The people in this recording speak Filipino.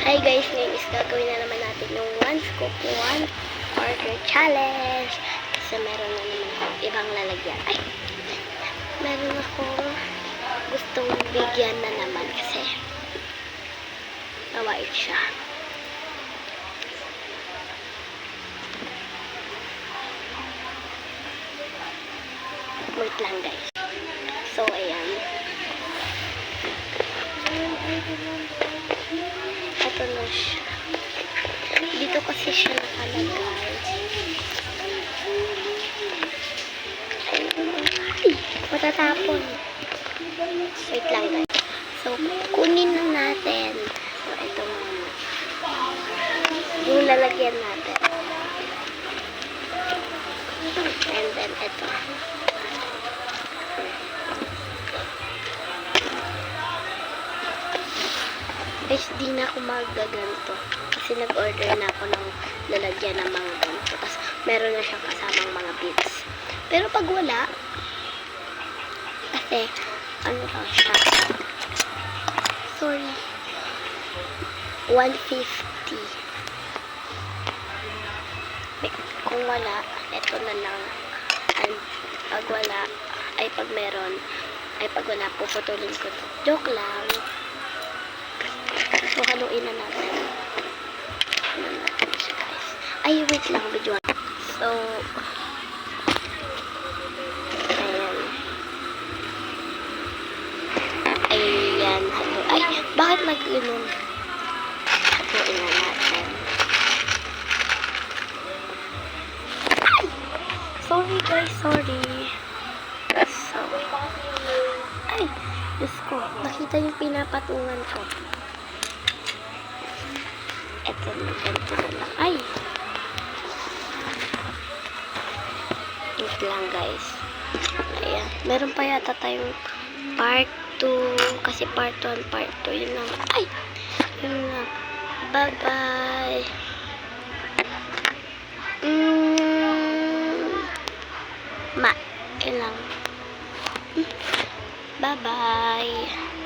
Hi guys, ngayon is gagawin na naman natin yung one scoop, one order challenge. Kasi meron na naman akong ibang lalagyan. Ay! Meron akong gustong bigyan na naman kasi na-white siya. Wait lang guys. So, ayan. Ito na siya. Dito kasi siya nakalagay. Ay! Matatapon. Wait lang guys. So, kunin na natin. So, ito muna. Yung lalagyan natin. And then, ito. Guys, di na ako magaganto. Kasi nag-order na ako ng lalagyan ng mga ganito. Tapos, meron na siyang kasamang mga beads. Pero pag wala, kasi, ano lang siya? Sorry. 150. Kung wala, eto na lang. And, pag wala, ay pag meron, ay pag wala, puputulin ko to. Joke lang. So, haluin na natin. Haluin natin siya, guys. Ay, wait lang, video. So, ayan. Ayan, halo. Ay, bakit mag-inom? Haluin na natin. Ay! Sorry, guys, sorry. So, ay, Diyos ko, nakita yung pinapatungan ko. Ito na, ganito na lang. Ay! Wait lang, guys. Ayan. Meron pa yata tayong part 2. Kasi part 1, part 2. Yun lang. Ay! Yun lang. Bye-bye. Yun lang. Bye-bye.